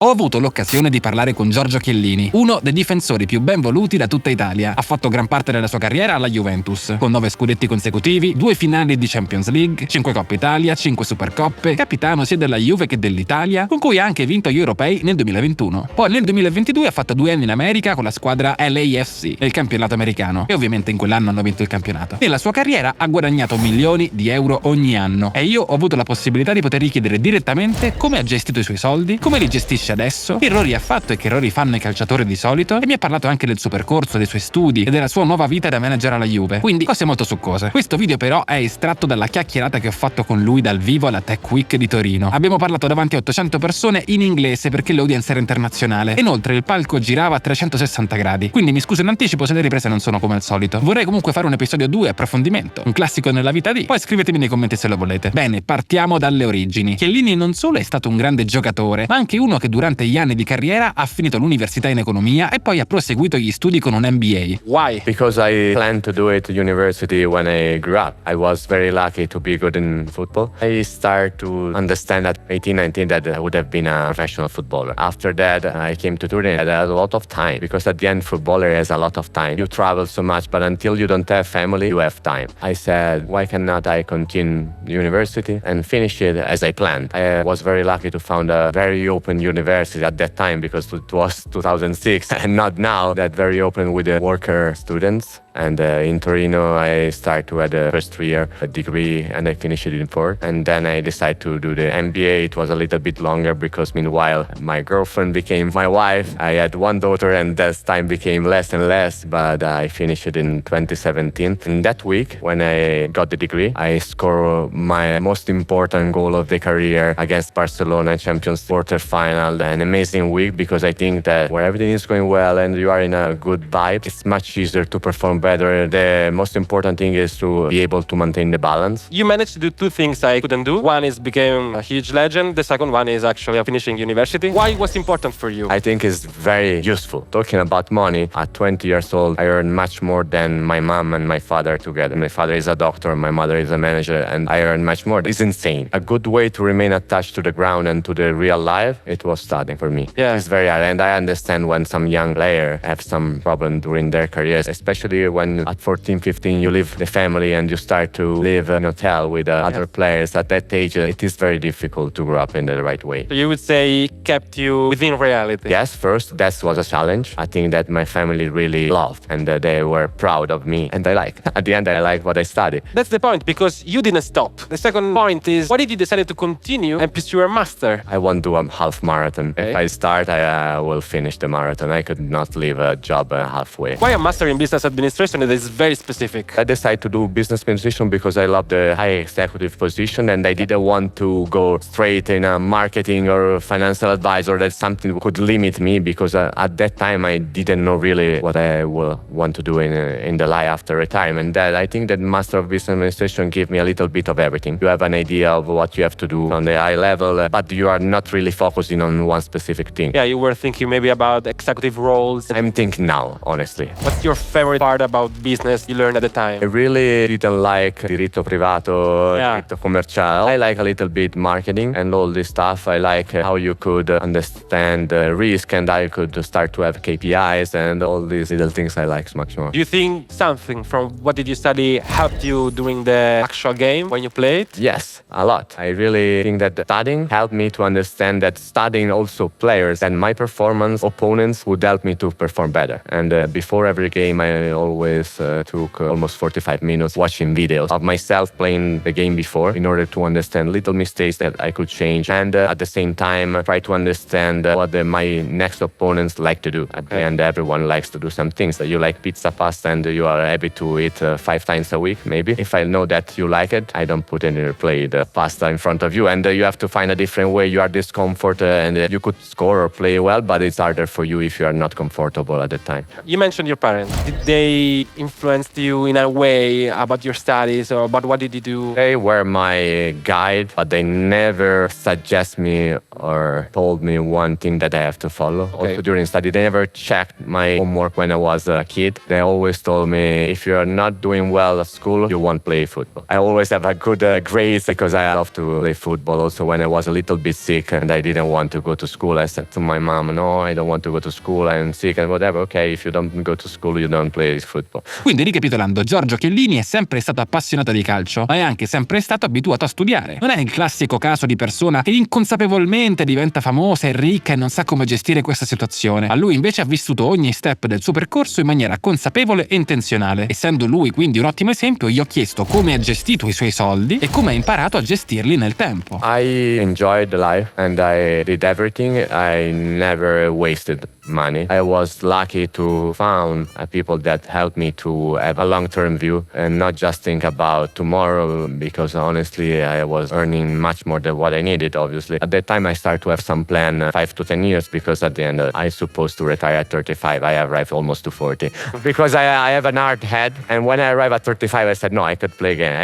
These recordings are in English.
Ho avuto l'occasione di parlare con Giorgio Chiellini, uno dei difensori più ben voluti da tutta Italia. Ha fatto gran parte della sua carriera alla Juventus, con 9 scudetti consecutivi, 2 finali di Champions League, 5 Coppe Italia, 5 Supercoppe, capitano sia della Juve che dell'Italia, con cui ha anche vinto gli europei nel 2021. Poi nel 2022 ha fatto 2 anni in America con la squadra LAFC, nel campionato americano, e ovviamente in quell'anno hanno vinto il campionato. Nella sua carriera ha guadagnato milioni di euro ogni anno, e io ho avuto la possibilità di potergli chiedere direttamente come ha gestito i suoi soldi, come li gestisce adesso, che errori ha fatto e che errori fanno i calciatori di solito, e mi ha parlato anche del suo percorso, dei suoi studi e della sua nuova vita da manager alla Juve. Quindi cose molto succose. Questo video però è estratto dalla chiacchierata che ho fatto con lui dal vivo alla Tech Week di Torino. Abbiamo parlato davanti a 800 persone in inglese perché l'audience era internazionale. Inoltre il palco girava a 360 gradi. Quindi mi scuso in anticipo se le riprese non sono come al solito. Vorrei comunque fare un episodio 2 approfondimento, un classico nella vita di. Poi scrivetemi nei commenti se lo volete. Bene, partiamo dalle origini. Chiellini non solo è stato un grande giocatore, ma anche uno che durante gli anni di carriera ha finito l'università in economia e poi ha proseguito gli studi con un MBA. Why? Because I planned to do it at university when I grew up. I was very lucky to be good in football. I started to understand at 18, 19 that I would have been a professional footballer. After that, I came to Turin and I had a lot of time because at the end, footballer has a lot of time. You travel so much, but until you don't have family, you have time. I said, why cannot I continue university and finish it as I planned? I was very lucky to found a very open university at that time because it was 2006 and not now, that very open with the worker students. And in Torino, I started to have the first year a degree and I finished it in 4. And then I decided to do the MBA. It was a little bit longer because meanwhile, my girlfriend became my wife. I had 1 daughter and that time became less and less, but I finished it in 2017. In that week, when I got the degree, I scored my most important goal of the career against Barcelona Champions quarterfinal. An amazing week because I think that where everything is going well and you are in a good vibe, it's much easier to perform better. The most important thing is to be able to maintain the balance. You managed to do 2 things I couldn't do. One is become a huge legend. The second one is actually finishing university. Why was important for you? I think it's very useful. Talking about money, at 20 years old, I earn much more than my mom and my father together. My father is a doctor, my mother is a manager, and I earn much more. It's insane. A good way to remain attached to the ground and to the real life, it was studying for me. Yeah. It's very hard, and I understand when some young player have some problem during their careers, especially when at 14, 15 you leave the family and you start to live in a hotel with other players. At that age, it is very difficult to grow up in the right way. So you would say it kept you within reality? Yes, first, that was a challenge. I think that my family really loved and they were proud of me. And I like. At the end, I like what I studied. That's the point, because you didn't stop. The second point is, why did you decide to continue and pursue a master? I won't do a half marathon. Okay. If I start, I will finish the marathon. I could not leave a job halfway. Why a master in business administration that is very specific? I decided to do business administration because I love the high executive position and I didn't want to go straight in a marketing or financial advisor. That's something could limit me because at that time I didn't know really what I will want to do in the life after retirement. That I think that Master of Business Administration gave me a little bit of everything. You have an idea of what you have to do on the high level, but you are not really focusing on one specific thing. Yeah, you were thinking maybe about executive roles. I'm thinking now, honestly. What's your favorite part about business you learned at the time? I really didn't like diritto privato, diritto commerciale. I like a little bit marketing and all this stuff. I like how you could understand risk and I could start to have KPIs and all these little things I like much more. Do you think something from what did you study helped you during the actual game when you played? Yes, a lot. I really think that studying helped me to understand that studying also players and my performance, opponents would help me to perform better. And before every game, I always took almost 45 minutes watching videos of myself playing the game before in order to understand little mistakes that I could change and at the same time try to understand what my next opponents like to do. At the end, everyone likes to do some things. You like pizza, pasta, and you are happy to eat 5 times a week, maybe. If I know that you like it, I don't put any replay the pasta in front of you and you have to find a different way. You are discomfort and you could score or play well, but it's harder for you if you are not comfortable at the time. You mentioned your parents. Did they they influenced you in a way about your studies or about what did you do? They were my guide, but they never suggest me or told me one thing that I have to follow. Okay. Also during study, they never checked my homework when I was a kid. They always told me, if you're not doing well at school, you won't play football. I always have a good grades because I love to play football. Also, when I was a little bit sick and I didn't want to go to school, I said to my mom, no, I don't want to go to school, I'm sick and whatever. Okay, if you don't go to school, you don't play football. Quindi, ricapitolando, Giorgio Chiellini è sempre stato appassionato di calcio, ma è anche sempre stato abituato a studiare. Non è il classico caso di persona che inconsapevolmente diventa famosa e ricca e non sa come gestire questa situazione. A lui invece ha vissuto ogni step del suo percorso in maniera consapevole e intenzionale. Essendo lui quindi un ottimo esempio, gli ho chiesto come ha gestito i suoi soldi e come ha imparato a gestirli nel tempo. I enjoyed life and I did everything. I never wasted money. I was lucky to found people that helped me to have a long-term view and not just think about tomorrow, because honestly I was earning much more than what I needed, obviously. At that time I started to have some plan 5 to 10 years, because at the end I supposed to retire at 35. I arrived almost to 40 because I have an hard head, and when I arrived at 35 I said no, I could play again.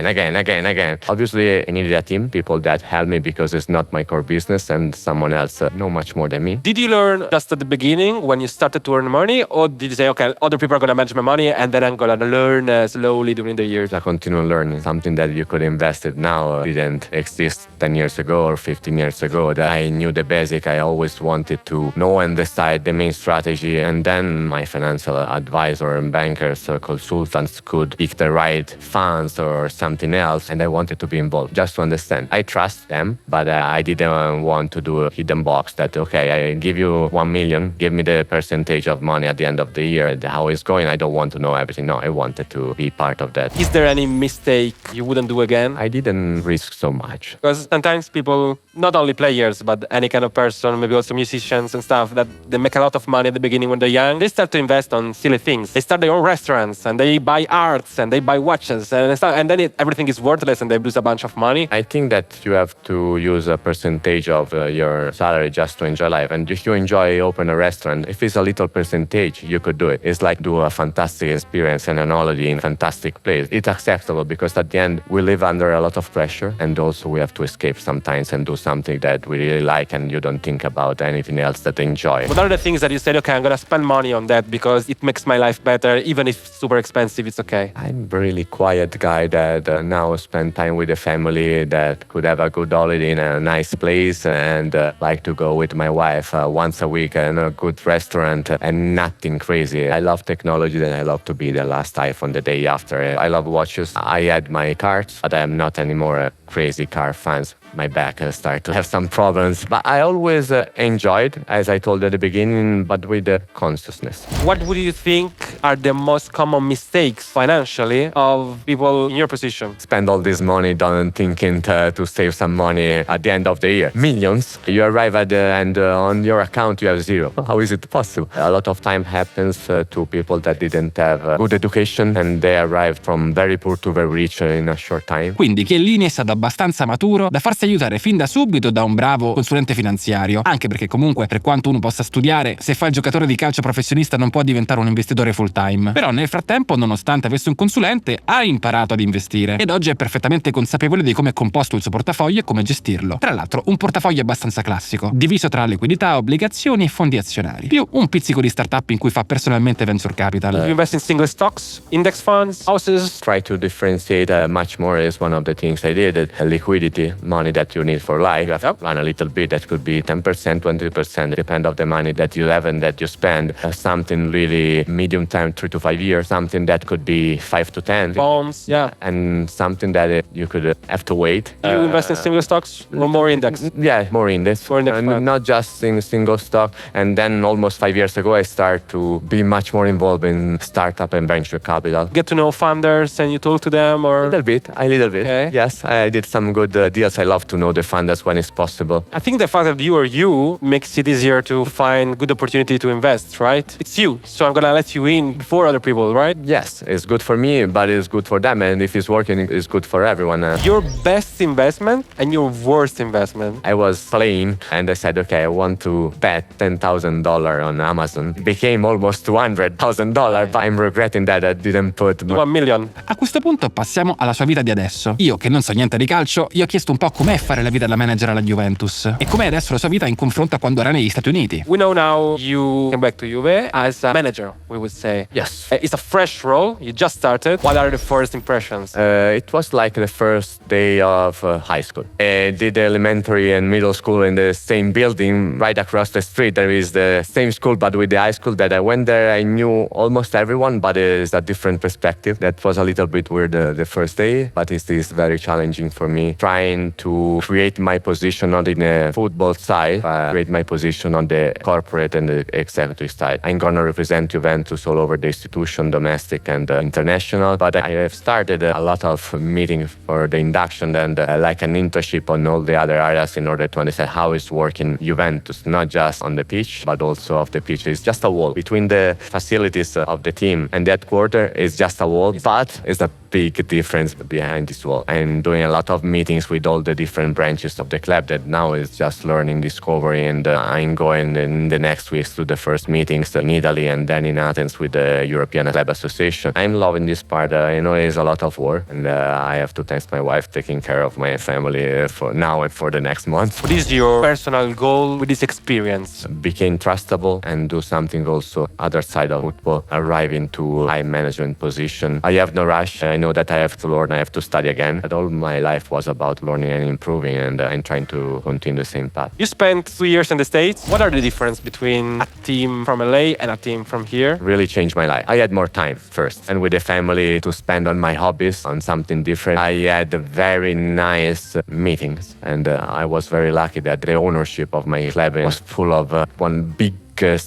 Again. Obviously I needed a team, people that help me, because it's not my core business and someone else know much more than me. Did you learn just at the beginning when you started to earn money, or did you say, okay, other people are going to manage my money and then I'm going to learn slowly during the years? I continue learning. Something that you could invest in now didn't exist 10 years ago or 15 years ago. That I knew the basic. I always wanted to know and decide the main strategy, and then my financial advisor and bankers or consultants could pick the right funds or something else, and I wanted to be involved just to understand. I trust them, but I didn't want to do a hidden box that, okay, I give you 1 million, give me the percentage of money at the end of the year, how it's going. I don't want to know everything. No, I wanted to be part of that. Is there any mistake you wouldn't do again? I didn't risk so much. Because sometimes people, not only players, but any kind of person, maybe also musicians and stuff, that they make a lot of money at the beginning when they're young. They start to invest on silly things. They start their own restaurants and they buy arts and they buy watches and stuff, and then everything is worthless and they lose a bunch of money. I think that you have to use a percentage of your salary just to enjoy life. And if you enjoy open a restaurant, if it's a little percentage, you could do it. It's like do a fantastic experience and an holiday in a fantastic place. It's acceptable, because at the end we live under a lot of pressure, and also we have to escape sometimes and do something that we really like, and you don't think about anything else that enjoy. What are the things that you said, okay, I'm going to spend money on that because it makes my life better, even if it's super expensive, it's okay? I'm a really quiet guy that now spend time with the family, that could have a good holiday in a nice place, and like to go with my wife once a week in a good restaurant, and nothing crazy. I love technology, and I love to be the last iPhone the day after. I love watches. I had my cars, but I'm not anymore a crazy car fan. My back started to have some problems. But I always enjoyed, as I told at the beginning, but with the consciousness. What would you think are the most common mistakes financially of people in your position? Spend all this money, don't thinking to save some money at the end of the year. Millions. You arrive at the end, on your account you have zero. How is it possible? A lot of time happens to people that didn't have good education, and they arrived from very poor to very rich in a short time. Quindi Chiellini è stato abbastanza maturo da farsi aiutare fin da subito da un bravo consulente finanziario, anche perché comunque, per quanto uno possa studiare, se fa il giocatore di calcio professionista non può diventare un investitore full time. Però nel frattempo, nonostante avesse un consulente, ha imparato ad investire ed oggi è perfettamente consapevole di come è composto il suo portafoglio e come gestirlo. Tra l'altro un portafoglio abbastanza classico, diviso tra liquidità, obbligazioni e fondi azionari, più un pizzico di startup in cui fa personalmente venture capital. You invest in single stocks, index funds, houses? Try to differentiate much more is one of the things I did. Liquidity, money that you need for life. You have to plan a little bit. That could be 10%, 20%, depend of the money that you have and that you spend. Something really medium time, 3 to 5 years. Something that could be 5 to 10. Bonds, yeah. And something that you could have to wait. You invest in single stocks or more index? Yeah, more index. More index fund. Not just in single stock. And then almost 5 years ago, I started to be much more involved in startup and venture capital. Get to know founders and you talk to them, or? A little bit. Okay. Yes, I did some good deals. I love love to know the funders when it's possible. I think the fact that you are you makes it easier to find good opportunity to invest, right? It's you, so I'm gonna let you in before other people, right? Yes, it's good for me, but it's good for them. And if it's working, it's good for everyone. Your best investment and your worst investment. I was playing and I said, okay, I want to bet $10,000 on Amazon. It became almost $200,000, but I'm regretting that I didn't put more. 1 million. A questo punto passiamo alla sua vita di adesso. Io, che non so niente di calcio, gli ho chiesto un po' com'è fare la vita da manager alla Juventus e com'è adesso la sua vita in confronto a quando era negli Stati Uniti. We know now you came back to Juve as a manager, we would say. Yes. It's a fresh role, you just started. What are the first impressions? It was like the first day of high school. I did elementary and middle school in the same building right across the street. There is the same school, but with the high school that I went there, I knew almost everyone, but it's a different perspective. That was a little bit weird the first day, but it is very challenging for me. Trying to create my position not in the football side, create my position on the corporate and the executive side. I'm gonna represent Juventus all over the institution, domestic and international, but I have started a lot of meetings for the induction and like an internship on all the other areas in order to understand how it's working Juventus, not just on the pitch, but also off the pitch. It's just a wall between the facilities of the team and the headquarters. Is just a wall, but it's a big difference behind this wall. I'm doing a lot of meetings with all the different branches of the club that now is just learning discovery, and I'm going in the next weeks to the first meetings in Italy and then in Athens with the European Club Association. I'm loving this part. I know it's a lot of work, and I have to thank my wife taking care of my family for now and for the next month. What is your personal goal with this experience? Became trustable and do something also other side of football, arrive into high management position. I have no rush. I know that I have to learn, I have to study again. But all my life was about learning and improving, and I'm trying to continue the same path. You spent 2 years in the States. What are the difference between a team from LA and a team from here? Really changed my life. I had more time first, and with the family to spend on my hobbies, on something different. I had very nice meetings, and I was very lucky that the ownership of my club was full of one big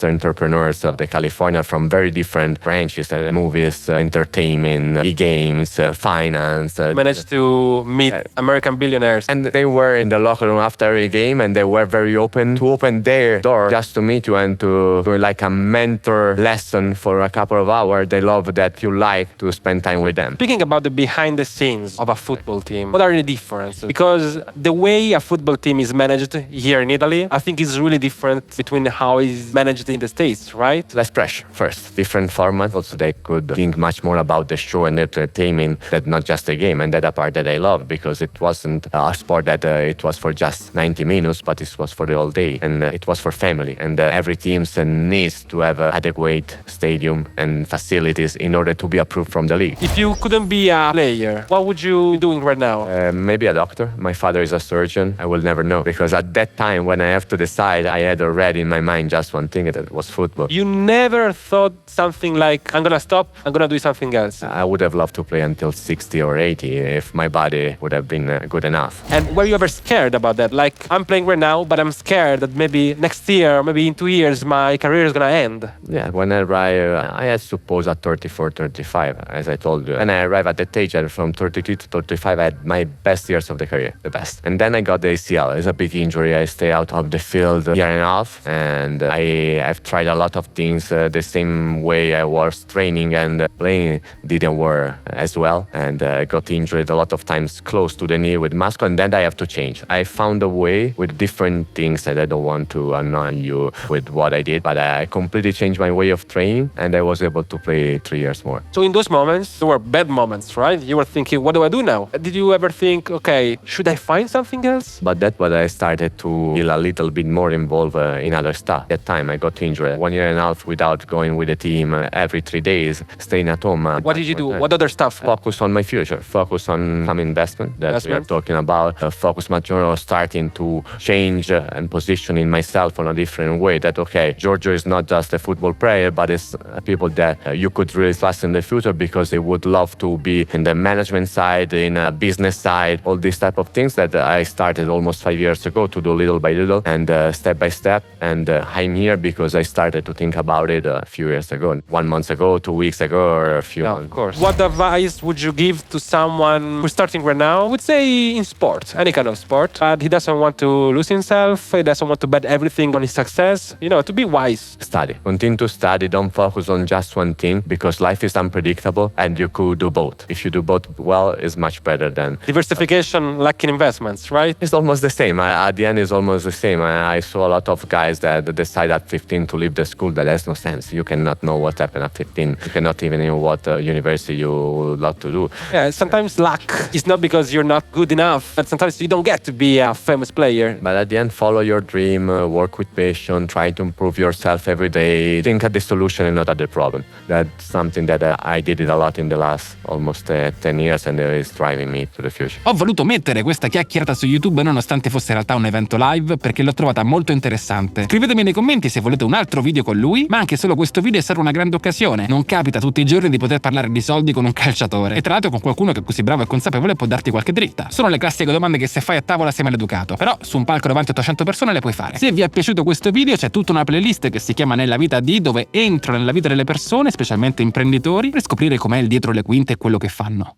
entrepreneurs of the California from very different branches, movies, entertainment, e-games, finance. Managed to meet American billionaires. And they were in the locker room after every game, and they were very open to open their door just to meet you and to do like a mentor lesson for a couple of hours. They love that you like to spend time with them. Speaking about the behind the scenes of a football team, what are the differences? Because the way a football team is managed here in Italy, I think is really different between how it's managed in the States, right? Less pressure first, different format. Also, they could think much more about the show and entertainment than not just a game. And that's a part that I love, because it wasn't a sport that it was for just 90 minutes, but it was for the whole day. And it was for family. And every team needs to have an adequate stadium and facilities in order to be approved from the league. If you couldn't be a player, what would you be doing right now? Maybe a doctor. My father is a surgeon. I will never know, because at that time when I have to decide, I had already in my mind just one thing, that was football. You never thought something like, I'm gonna stop, I'm gonna do something else? I would have loved to play until 60 or 80 if my body would have been good enough. And were you ever scared about that? Like, I'm playing right now, but I'm scared that maybe next year, maybe in 2 years, my career is gonna end. Yeah, whenever I had suppose at 34, 35, as I told you. And I arrived at that age, from 33 to 35, I had my best years of the career, the best. And then I got the ACL. It's a big injury. I stay out of the field a year and a half, and I've tried a lot of things the same way I was training, and playing didn't work as well, and I got injured a lot of times close to the knee with muscle, and then I have to change. I found a way with different things, that I don't want to annoy you with what I did, but I completely changed my way of training, and I was able to play 3 years more. So in those moments, there were bad moments, right? You were thinking, what do I do now? Did you ever think, okay, should I find something else? But that's when I started to feel a little bit more involved in other stuff. At that time, I got injured 1 year and a half without going with the team every 3 days, staying at home. What did you do? What other stuff? Focus on my future, focus on some investment that we are talking about, focus much more on starting to change and positioning myself on a different way. That, okay, Giorgio is not just a football player, but it's people that you could really trust in the future, because they would love to be in the management side, in a business side, all these type of things that I started almost 5 years ago to do little by little and step by step. And I'm here here because I started to think about it a few years ago. 1 month ago, 2 weeks ago, or a few months. Of course. What advice would you give to someone who's starting right now? I would say in sport, any kind of sport. But he doesn't want to lose himself. He doesn't want to bet everything on his success. To be wise. Study. Continue to study. Don't focus on just one thing because life is unpredictable and you could do both. If you do both well, it's much better than... Diversification like in investments, right? It's almost the same. At the end, it's almost the same. I saw a lot of guys that decide at 15 to leave the school. That has no sense. You cannot know what happened at 15. You cannot even know what university you would love to do. Yeah, sometimes luck is not because you're not good enough. But sometimes you don't get to be a famous player. But at the end, follow your dream, work with passion, try to improve yourself every day. Think at the solution and not at the problem. That's something that I did it a lot in the last almost 10 years and it is driving me to the future. Ho voluto mettere questa chiacchierata su YouTube nonostante fosse in realtà un evento live perché l'ho trovata molto interessante. Scrivetemi nei commenti se volete un altro video con lui, ma anche solo questo video è stata una grande occasione. Non capita tutti i giorni di poter parlare di soldi con un calciatore e tra l'altro con qualcuno che è così bravo e consapevole può darti qualche dritta. Sono le classiche domande che se fai a tavola sei maleducato, però su un palco davanti a 800 persone le puoi fare. Se vi è piaciuto questo video c'è tutta una playlist che si chiama Nella vita di, dove entro nella vita delle persone, specialmente imprenditori, per scoprire com'è il dietro le quinte e quello che fanno.